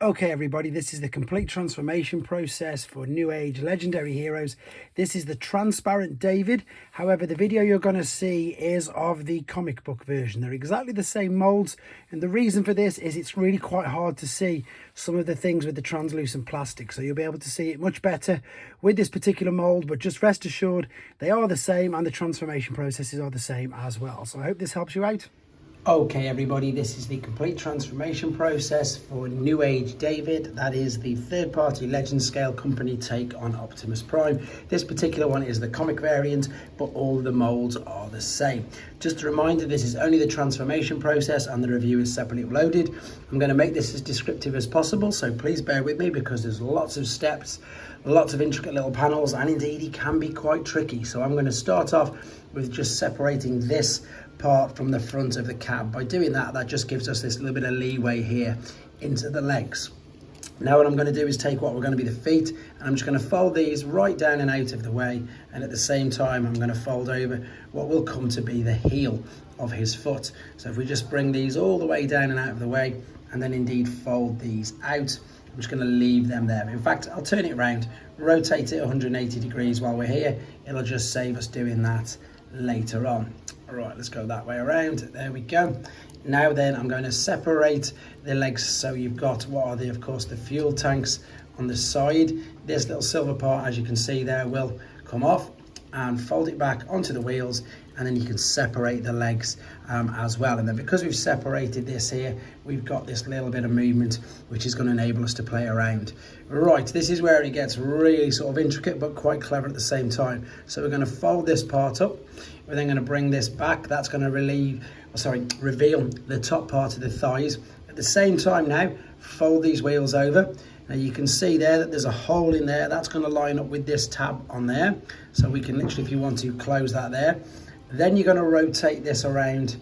Okay everybody, this is the complete transformation process for Newage legendary heroes. This is the transparent David. However, the video you're going to see is of the comic book version. They're exactly the same molds, and the reason for this is it's really quite hard to see some of the things with the translucent plastic. So you'll be able to see it much better with this particular mold, but just rest assured they are the same and the transformation processes are the same as well. So I hope this helps you out. Okay everybody, this is the complete transformation process for Newage David. That is the third-party legend scale company take on Optimus Prime. This particular one is the comic variant, but all of the molds are the same. Just a reminder, this is only the transformation process and the review is separately uploaded. I'm going to make this as descriptive as possible, so please bear with me because there's lots of steps, lots of intricate little panels, and indeed it can be quite tricky. So I'm going to start off with just separating this part from the front of the cab. By doing that, that just gives us this little bit of leeway here into the legs. Now what I'm going to do is take what we're going to be the feet, and I'm just going to fold these right down and out of the way, and at the same time I'm going to fold over what will come to be the heel of his foot. So if we just bring these all the way down and out of the way, and then indeed fold these out, I'm just going to leave them there. In fact, I'll turn it around, rotate it 180 degrees while we're here. It'll just save us doing that later on. All right, let's go that way around. There we go. Now then, I'm going to separate the legs. So you've got what are of course, the fuel tanks on the side. This little silver part, as you can see there, will come off and fold it back onto the wheels, and then you can separate the legs as well. And then because we've separated this here, we've got this little bit of movement which is going to enable us to play around. Right, this is where it gets really sort of intricate but quite clever at the same time. So we're going to fold this part up, we're then going to bring this back. That's going to reveal the top part of the thighs. At the same time now, fold these wheels over. Now you can see there that there's a hole in there. That's going to line up with this tab on there. So we can literally, if you want to, close that there. Then you're going to rotate this around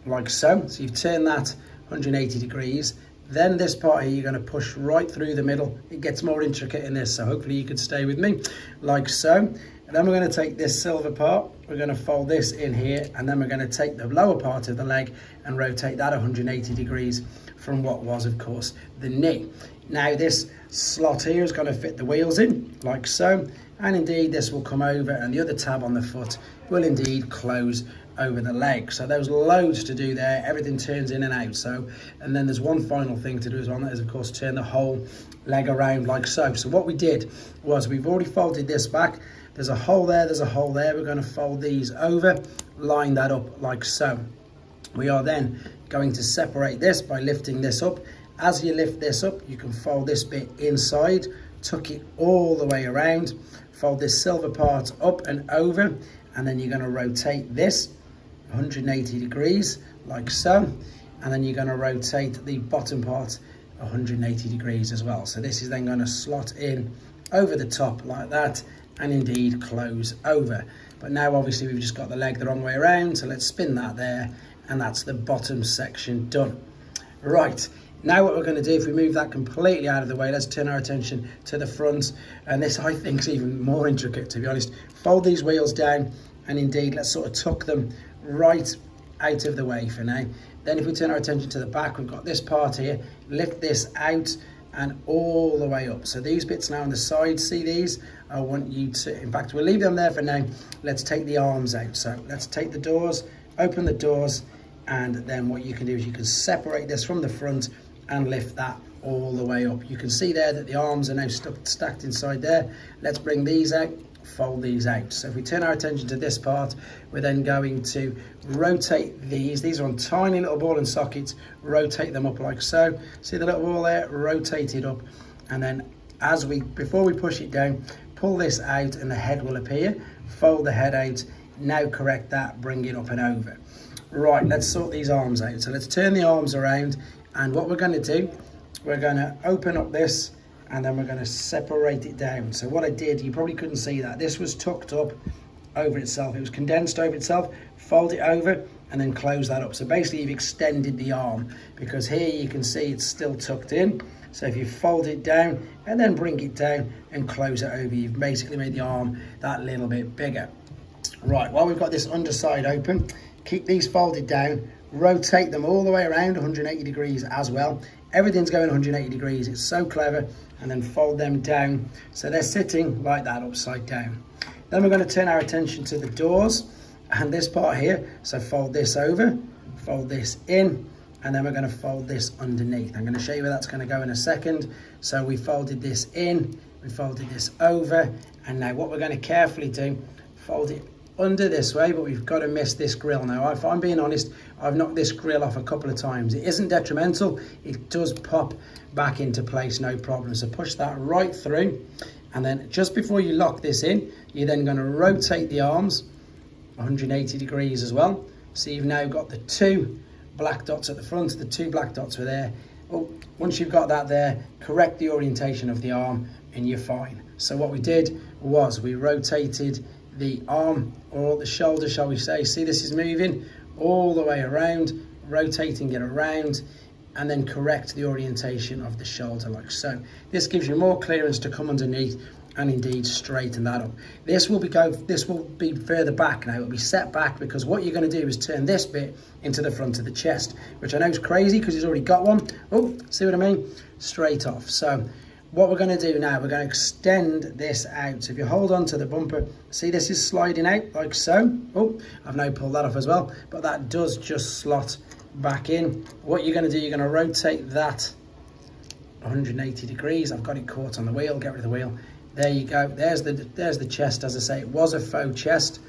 like so. So you've turned that 180 degrees. Then this part here, you're going to push right through the middle. It gets more intricate in this, so hopefully you could stay with me, like so. And then we're going to take this silver part, we're going to fold this in here, and then we're going to take the lower part of the leg and rotate that 180 degrees from what was, of course, the knee. Now this slot here is going to fit the wheels in, like so, and indeed this will come over, and the other tab on the foot will indeed close over the leg. So there's loads to do there, everything turns in and out. So, and then there's one final thing to do as well, and that is of course turn the whole leg around like so. So what we did was we've already folded this back. There's a hole there, there's a hole there. We're going to fold these over, line that up like so. We are then going to separate this by lifting this up. As you lift this up, you can fold this bit inside, tuck it all the way around, fold this silver part up and over, and then you're going to rotate this 180 degrees like so, and then you're going to rotate the bottom part 180 degrees as well. So this is then going to slot in over the top like that, and indeed close over. But now obviously we've just got the leg the wrong way around, so let's spin that there, and that's the bottom section done. Right, now what we're going to do, if we move that completely out of the way, let's turn our attention to the front, and this I think is even more intricate, to be honest. Fold these wheels down, and indeed let's sort of tuck them right out of the way for now. Then if we turn our attention to the back, we've got this part here, lift this out and all the way up. So these bits now on the side, see these? I want you to, in fact, we'll leave them there for now. Let's take the arms out. So let's take the doors, open the doors, and then what you can do is you can separate this from the front and lift that all the way up. You can see there that the arms are now stacked inside there. Let's bring these out, fold these out. So if we turn our attention to this part, we're then going to rotate these. These are on tiny little ball and sockets. Rotate them up like so. See the little ball there? Rotate it up, and then before we push it down, pull this out and the head will appear. Fold the head out. Now correct that, bring it up and over. Right, let's sort these arms out. So let's turn the arms around, and what we're going to do, we're going to open up this, and then we're going to separate it down. So what I did, you probably couldn't see that. This was tucked up over itself. It was condensed over itself. Fold it over and then close that up. So basically you've extended the arm, because here you can see it's still tucked in. So if you fold it down and then bring it down and close it over, you've basically made the arm that little bit bigger. Right, while we've got this underside open, keep these folded down, rotate them all the way around 180 degrees as well, Everything's going 180 degrees. It's so clever. And then fold them down so they're sitting like that upside down. Then we're going to turn our attention to the doors and this part here. So fold this over, fold this in, and then we're going to fold this underneath. I'm going to show you where that's going to go in a second. So we folded this in, we folded this over, and now what we're going to carefully do, fold it under this way, but we've got to miss this grill. Now, if I'm being honest, I've knocked this grill off a couple of times. It isn't detrimental. It does pop back into place, no problem. So push that right through. And then just before you lock this in, you're then going to rotate the arms 180 degrees as well. So you've now got the two black dots at the front, the two black dots were there. Well, once you've got that there, correct the orientation of the arm and you're fine. So what we did was we rotated the arm or the shoulder, shall we say. See, this is moving all the way around, rotating it around, and then correct the orientation of the shoulder like so. This gives you more clearance to come underneath and indeed straighten that up. This will be further back now. It'll be set back because what you're going to do is turn this bit into the front of the chest, which I know is crazy because he's already got one. Oh, see what I mean? Straight off. So what we're going to do now, we're going to extend this out. So if you hold on to the bumper, see this is sliding out like so. Oh, I've now pulled that off as well, but that does just slot back in. What you're going to do, you're going to rotate that 180 degrees. I've got it caught on the wheel, get rid of the wheel. There you go, there's the chest. As I say, it was a faux chest.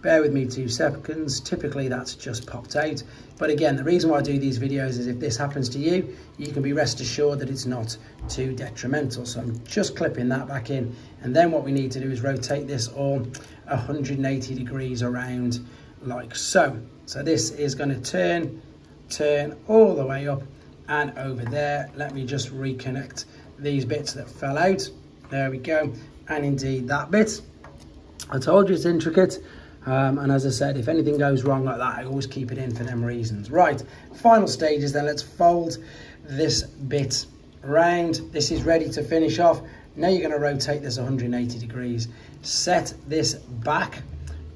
Bear with me 2 seconds. Typically that's just popped out. But again, the reason why I do these videos is if this happens to you, you can be rest assured that it's not too detrimental. So I'm just clipping that back in. And then what we need to do is rotate this all 180 degrees around like so. So this is going to turn all the way up and over there. Let me just reconnect these bits that fell out. There we go. And indeed that bit. I told you it's intricate. And as I said, if anything goes wrong like that, I always keep it in for them reasons. Right, final stages then. Let's fold this bit around. This is ready to finish off. Now you're going to rotate this 180 degrees. Set this back,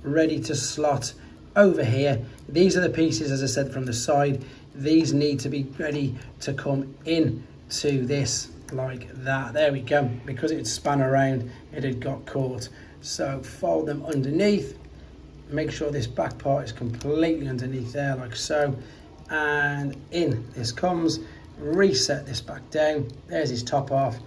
ready to slot over here. These are the pieces, as I said, from the side. These need to be ready to come in to this like that. There we go. Because it span around, it had got caught. So fold them underneath. Make sure this back part is completely underneath there like so, and in this comes. Reset this back down. There's his top off,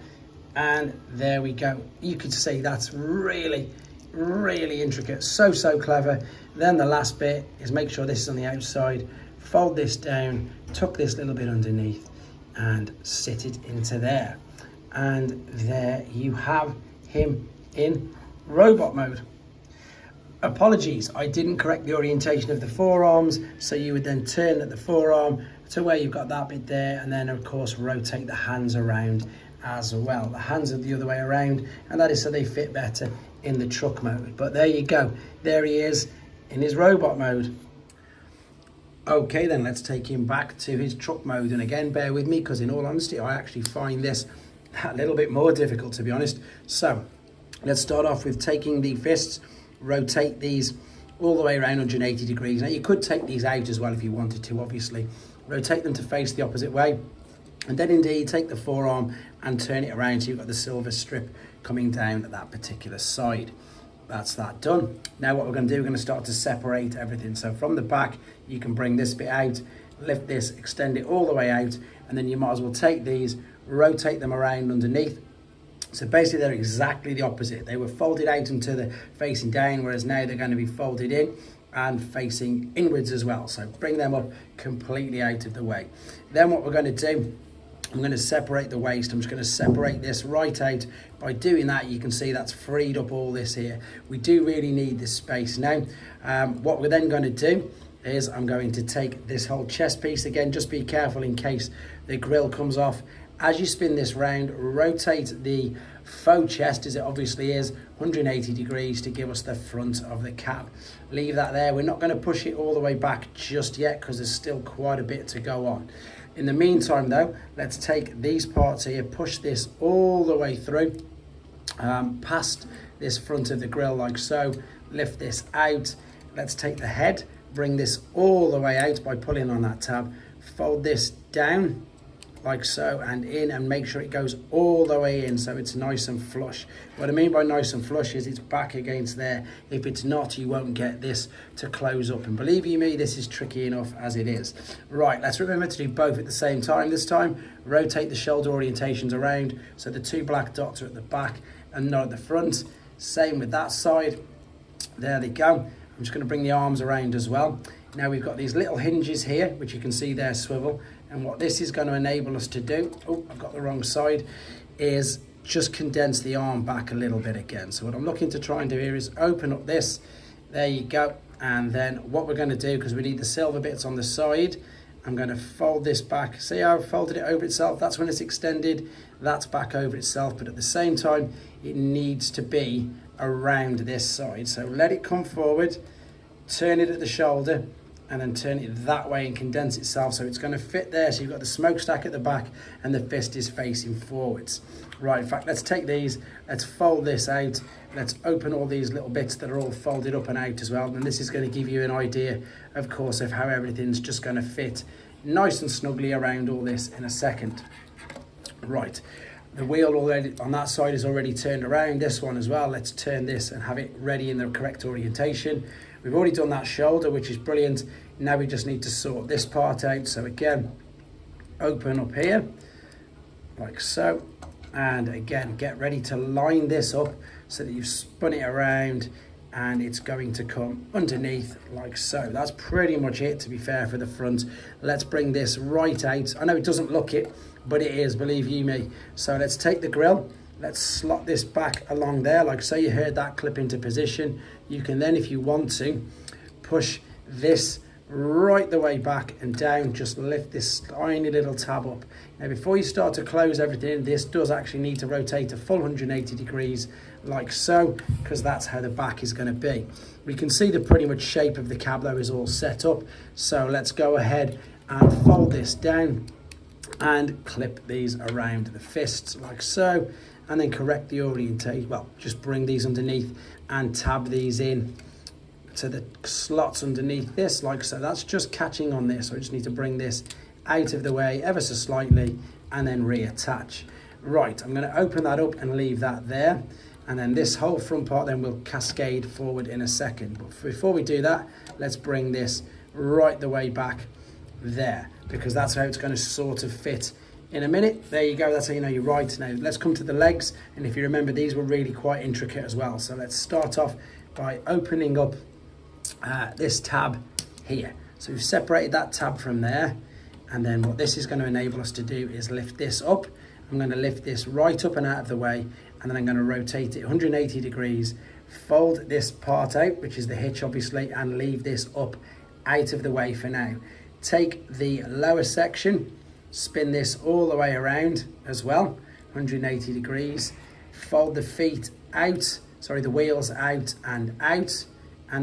and there we go. You could see that's really intricate, so clever. Then the last bit is make sure this is on the outside. Fold this down, tuck this little bit underneath and sit it into there, and there you have him in robot mode. Apologies, I didn't correct the orientation of the forearms, so you would then turn at the forearm to where you've got that bit there, and then of course rotate the hands around as well. The hands are the other way around, and that is so they fit better in the truck mode. But there you go, there he is in his robot mode. Okay then, let's take him back to his truck mode, and again bear with me because in all honesty I actually find this a little bit more difficult, to be honest. So let's start off with taking the fists, rotate these all the way around 180 degrees. Now you could take these out as well if you wanted to, obviously. Rotate them to face the opposite way, and then indeed take the forearm and turn it around so you've got the silver strip coming down at that particular side. That's that done. Now what we're going to do, we're going to start to separate everything. So from the back you can bring this bit out, lift this, extend it all the way out, and then you might as well take these, rotate them around underneath. So basically they're exactly the opposite. They were folded out into the facing down, whereas now they're going to be folded in and facing inwards as well. So bring them up completely out of the way. Then what we're going to do, I'm going to separate the waist. I'm just going to separate this right out. By doing that, you can see that's freed up all this here. We do really need this space now. What we're then going to do is I'm going to take this whole chest piece again. Just be careful in case the grill comes off. As you spin this round, rotate the faux chest, as it obviously is, 180 degrees to give us the front of the cab. Leave that there. We're not going to push it all the way back just yet because there's still quite a bit to go on. In the meantime though, let's take these parts here, push this all the way through, past this front of the grill like so, lift this out. Let's take the head, bring this all the way out by pulling on that tab, fold this down like so, and in, and make sure it goes all the way in so it's nice and flush. What I mean by nice and flush is it's back against there. If it's not, you won't get this to close up, and believe you me, this is tricky enough as it is. Right, let's remember to do both at the same time. This time, rotate the shoulder orientations around so the 2 black dots are at the back and not at the front. Same with that side. There they go. I'm just going to bring the arms around as well. Now we've got these little hinges here, which you can see there swivel. And what this is going to enable us to do, oh, I've got the wrong side, is just condense the arm back a little bit again. So what I'm looking to try and do here is open up this. There you go. And then what we're going to do, because we need the silver bits on the side, I'm going to fold this back. See how I've folded it over itself? That's when it's extended. That's back over itself. But at the same time, it needs to be around this side. So let it come forward, turn it at the shoulder, and then turn it that way and condense itself so it's going to fit there. So you've got the smokestack at the back and the fist is facing forwards. Right, in fact, let's take these, let's fold this out, let's open all these little bits that are all folded up and out as well, and this is going to give you an idea, of course, of how everything's just going to fit nice and snugly around all this in a second. Right, the wheel already on that side is already turned around, this one as well. Let's turn this and have it ready in the correct orientation. We've already done that shoulder, which is brilliant. Now we just need to sort this part out. So again, open up here, like so. And again, get ready to line this up so that you've spun it around and it's going to come underneath like so. That's pretty much it, to be fair, for the front. Let's bring this right out. I know it doesn't look it, but it is, believe you me. So let's take the grill. Let's slot this back along there, like so. You heard that clip into position. You can then, if you want to, push this right the way back and down. Just lift this tiny little tab up. Now, before you start to close everything, this does actually need to rotate a full 180 degrees, like so, because that's how the back is going to be. We can see the pretty much shape of the cab though is all set up. So let's go ahead and fold this down and clip these around the fists, like so. And then correct the orientation. Well, just bring these underneath and tab these in to the slots underneath this, like so. That's just catching on this. So I just need to bring this out of the way ever so slightly and then reattach. Right, I'm going to open that up and leave that there. And then this whole front part then will cascade forward in a second. But before we do that, let's bring this right the way back there, because that's how it's going to sort of fit in a minute. There you go, that's how you know you're right. Now let's come to the legs, and if you remember, these were really quite intricate as well. So let's start off by opening up this tab here. So we've separated that tab from there, and then what this is going to enable us to do is lift this up. I'm going to lift this right up and out of the way, and then I'm going to rotate it 180 degrees, fold this part out, which is the hitch obviously, and leave this up out of the way for now. Take the lower section, spin this all the way around as well, 180 degrees, fold the feet out, sorry, the wheels out, and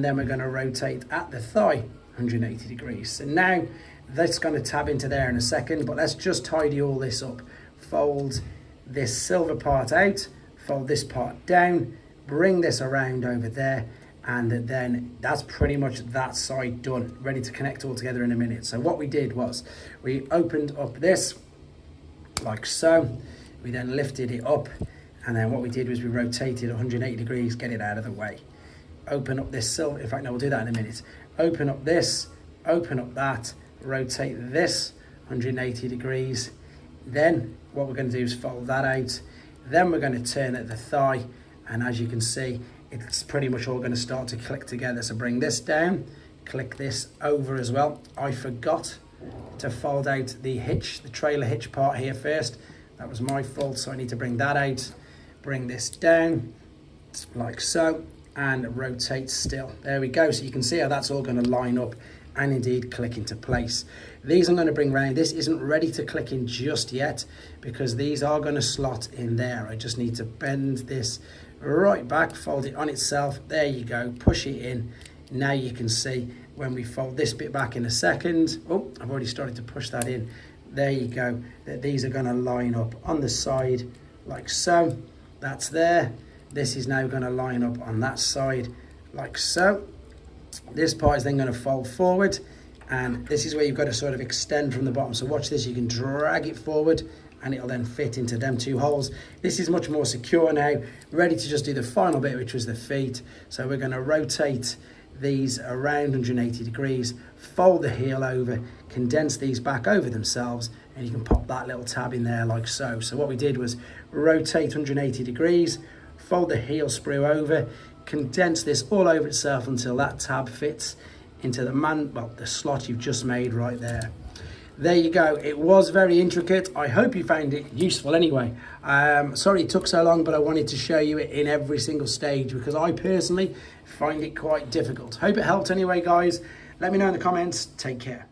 then we're going to rotate at the thigh 180 degrees. So now that's going to tab into there in a second, but let's just tidy all this up. Fold this silver part out, fold this part down, bring this around over there, and then that's pretty much that side done, ready to connect all together in a minute. So what we did was we opened up this like so, we then lifted it up, and then what we did was we rotated 180 degrees, get it out of the way. Open up this silver, in fact no, we'll do that in a minute. Open up this, open up that, rotate this 180 degrees. Then what we're going to do is fold that out. Then we're going to turn at the thigh, and as you can see, it's pretty much all going to start to click together. So bring this down, click this over as well. I forgot to fold out the hitch, the trailer hitch part here first. That was my fault, so I need to bring that out. Bring this down, like so, and rotate still. There we go. So you can see how that's all going to line up and indeed click into place. These I'm going to bring round. This isn't ready to click in just yet because these are going to slot in there. I just need to bend this right back, fold it on itself. There you go, push it in. Now you can see when we fold this bit back in a second. Oh, I've already started to push that in. There you go, that these are going to line up on the side like so. That's there. This is now going to line up on that side like so. This part is then going to fold forward And this is where you've got to sort of extend from the bottom. So watch this, you can drag it forward and it'll then fit into them two holes. This is much more secure now, ready to just do the final bit, which was the feet. So we're going to rotate these around 180 degrees, fold the heel over, condense these back over themselves, and you can pop that little tab in there like so. So what we did was rotate 180 degrees, fold the heel sprue over, condense this all over itself until that tab fits into the slot you've just made right there. There you go. It was very intricate. I hope you found it useful anyway. Sorry it took so long, but I wanted to show you it in every single stage because I personally find it quite difficult. Hope it helped anyway, guys. Let me know in the comments. Take care.